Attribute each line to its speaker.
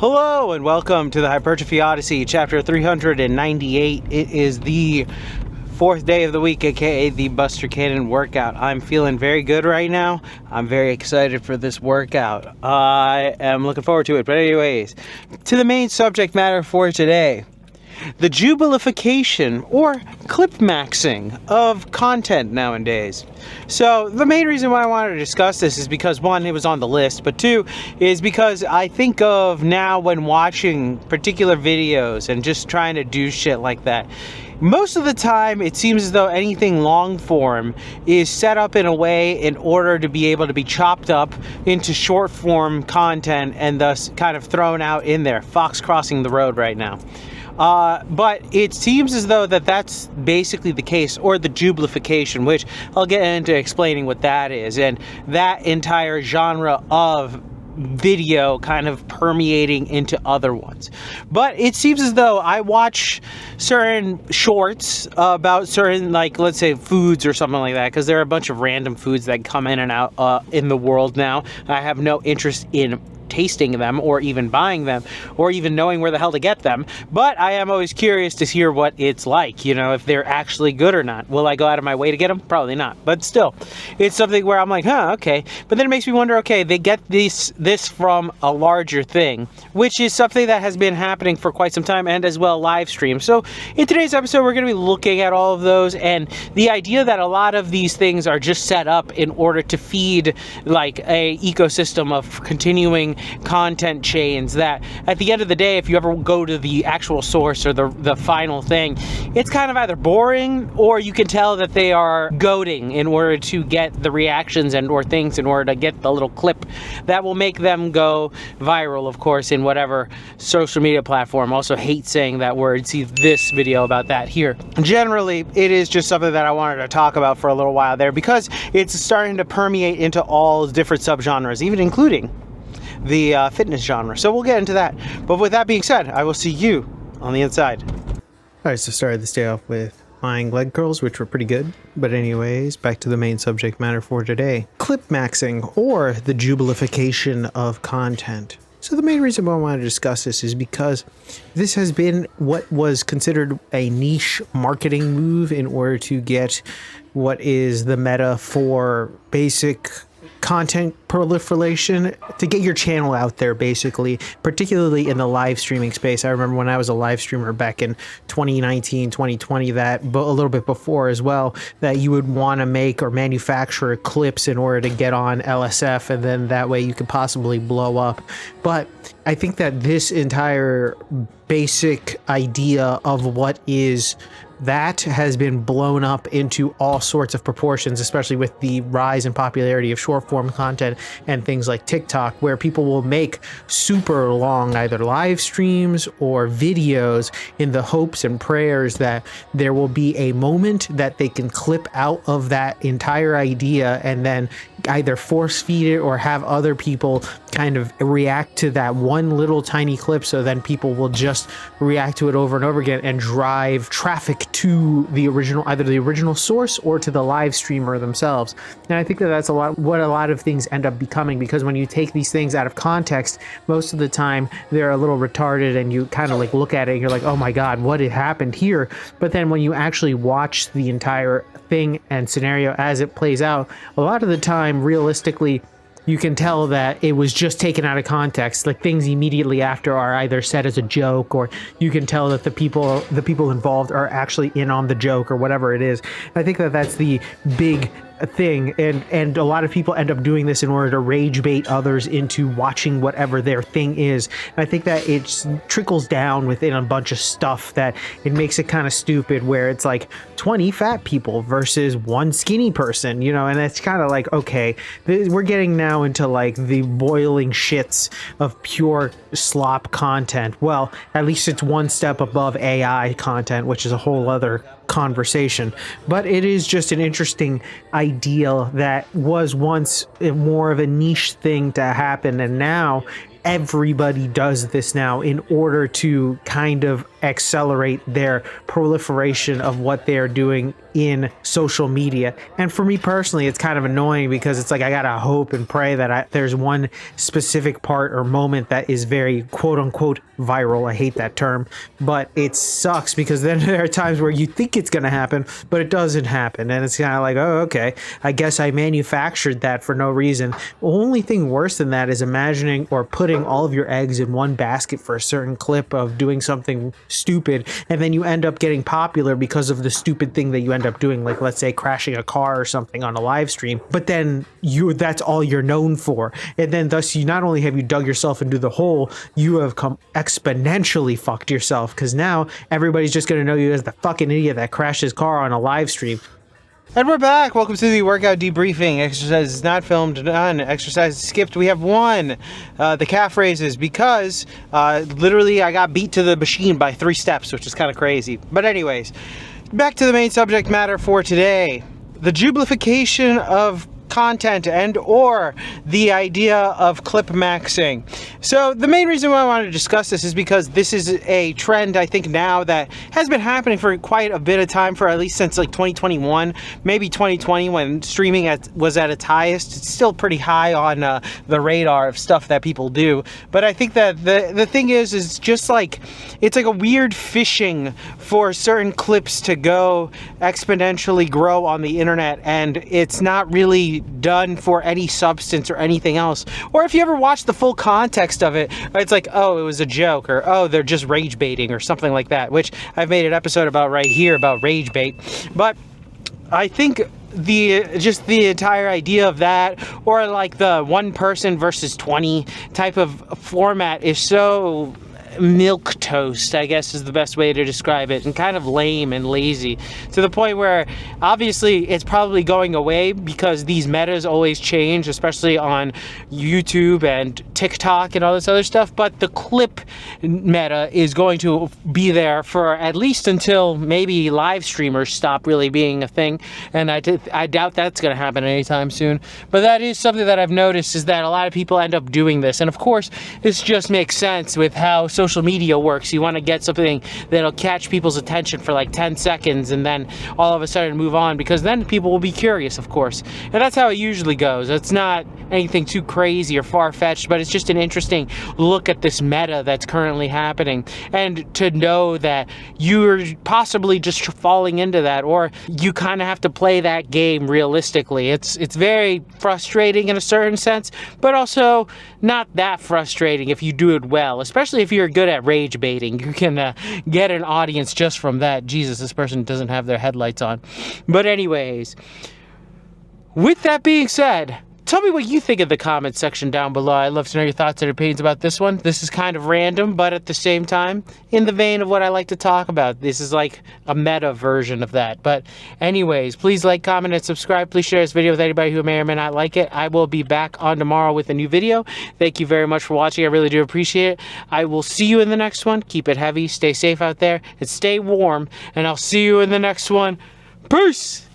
Speaker 1: Hello and welcome to the Hypertrophy Odyssey, chapter 398. It is the fourth day of the week, aka the Buster Cannon workout. I'm feeling very good right now. I'm very excited for this workout. I am looking forward to it. But anyways, to the main subject matter for today. The jubilification or clipmaxing of content nowadays. So the main reason why I wanted to discuss this is because one, it was on the list, but two is because I think of now when watching particular videos and just trying to do shit like that. Most of the time, it seems as though anything long form is set up in a way in order to be able to be chopped up into short form content and thus kind of thrown out in there. Fox crossing the road right now. But it seems as though that's basically the case, or the jubilification, which I'll get into explaining what that is, and that entire genre of video kind of permeating into other ones. But it seems as though I watch certain shorts about certain, like, let's say foods or something like that, because there are a bunch of random foods that come in and out in the world now. I have no interest in tasting them or even buying them or even knowing where the hell to get them, but I am always curious to hear what it's like, you know, if they're actually good or not. Will I go out of my way to get them? Probably not, but still, it's something where I'm like, okay. But then it makes me wonder, okay, they get this from a larger thing, which is something that has been happening for quite some time, and as well live stream. So in today's episode, we're going to be looking at all of those, and the idea that a lot of these things are just set up in order to feed like a ecosystem of continuing content chains, that at the end of the day, if you ever go to the actual source or the final thing, it's kind of either boring, or you can tell that they are goading in order to get the reactions and or things in order to get the little clip that will make them go viral, of course, in whatever social media platform. Also hate saying that word. See this video about that here. Generally, it is just something that I wanted to talk about for a little while there, because it's starting to permeate into all different subgenres, even including the fitness genre. So we'll get into that. But with that being said, I will see you on the inside. Alright, so started this day off with flying leg curls, which were pretty good. But anyways, back to the main subject matter for today. Clipmaxing, or the jubilification of content. So the main reason why I want to discuss this is because this has been what was considered a niche marketing move in order to get what is the meta for basic content proliferation, to get your channel out there, basically, particularly in the live streaming space. I remember when I was a live streamer back in 2019, 2020, that a little bit before as well, that you would want to make or manufacture clips in order to get on LSF, and then that way you could possibly blow up. But I think that this entire basic idea of what is that has been blown up into all sorts of proportions, especially with the rise in popularity of short form content and things like TikTok, where people will make super long either live streams or videos in the hopes and prayers that there will be a moment that they can clip out of that entire idea and then either force feed it or have other people kind of react to that one little tiny clip, so then people will just react to it over and over again and drive traffic to the original, either the original source or to the live streamer themselves. And I think that that's what a lot of things end up becoming, because when you take these things out of context, most of the time they're a little retarded and you kind of like look at it and you're like, oh my god, what had happened here? But then when you actually watch the entire thing and scenario as it plays out, a lot of the time, realistically, you can tell that it was just taken out of context. Like, things immediately after are either said as a joke, or you can tell that the people involved are actually in on the joke or whatever it is. I think that that's the big thing, and a lot of people end up doing this in order to rage bait others into watching whatever their thing is. And I think that it trickles down within a bunch of stuff that it makes it kind of stupid, where it's like 20 fat people versus one skinny person, you know, and it's kind of like, okay, we're getting now into like the boiling shits of pure slop content. Well, at least it's one step above AI content, which is a whole other conversation. But it is just an interesting ideal that was once more of a niche thing to happen, and now everybody does this now in order to kind of accelerate their proliferation of what they're doing in social media. And for me personally, it's kind of annoying because it's like I gotta hope and pray that there's one specific part or moment that is very quote unquote viral. I hate that term, but it sucks because then there are times where you think it's gonna happen, but it doesn't happen. And it's kind of like, oh, okay, I guess I manufactured that for no reason. The only thing worse than that is imagining or putting all of your eggs in one basket for a certain clip of doing something stupid, and then you end up getting popular because of the stupid thing that you end up doing, like let's say crashing a car or something on a live stream, but then that's all you're known for. And then thus you not only have you dug yourself into the hole, you have come exponentially fucked yourself, because now everybody's just going to know you as the fucking idiot that crashed his car on a live stream. And we're back. Welcome to the workout debriefing. Exercise is not filmed, none. Exercise is skipped. We have one. The calf raises, because literally I got beat to the machine by 3 steps, which is kind of crazy. But anyways, back to the main subject matter for today. The jublification of content and or the idea of clip maxing. So the main reason why I wanted to discuss this is because this is a trend I think now that has been happening for quite a bit of time, for at least since like 2021, maybe 2020 when streaming was at its highest. It's still pretty high on the radar of stuff that people do, but I think that the thing is just like it's like a weird fishing for certain clips to go exponentially grow on the internet, and it's not really done for any substance or anything else. Or if you ever watch the full context of it, it's like, oh, it was a joke, or oh, they're just rage baiting or something like that, which I've made an episode about right here about rage bait. But I think the entire idea of that, or like the 1 person versus 20 type of format, is so milk toast, I guess is the best way to describe it, and kind of lame and lazy, to the point where obviously it's probably going away because these metas always change, especially on YouTube and TikTok and all this other stuff. But the clip meta is going to be there for at least until maybe live streamers stop really being a thing, and I doubt that's going to happen anytime soon. But that is something that I've noticed, is that a lot of people end up doing this, and of course this just makes sense with how social media works. You want to get something that'll catch people's attention for like 10 seconds and then all of a sudden move on, because then people will be curious, of course. And that's how it usually goes. It's not anything too crazy or far-fetched, but it's just an interesting look at this meta that's currently happening, and to know that you're possibly just falling into that, or you kind of have to play that game realistically. It's very frustrating in a certain sense, but also not that frustrating if you do it well, especially if you're good at rage baiting. You can get an audience just from that. Jesus, this person doesn't have their headlights on. But anyways, with that being said, tell me what you think in the comments section down below. I'd love to know your thoughts and opinions about this one. This is kind of random, but at the same time, in the vein of what I like to talk about. This is like a meta version of that. But anyways, please like, comment, and subscribe. Please share this video with anybody who may or may not like it. I will be back on tomorrow with a new video. Thank you very much for watching. I really do appreciate it. I will see you in the next one. Keep it heavy, stay safe out there, and stay warm. And I'll see you in the next one. Peace!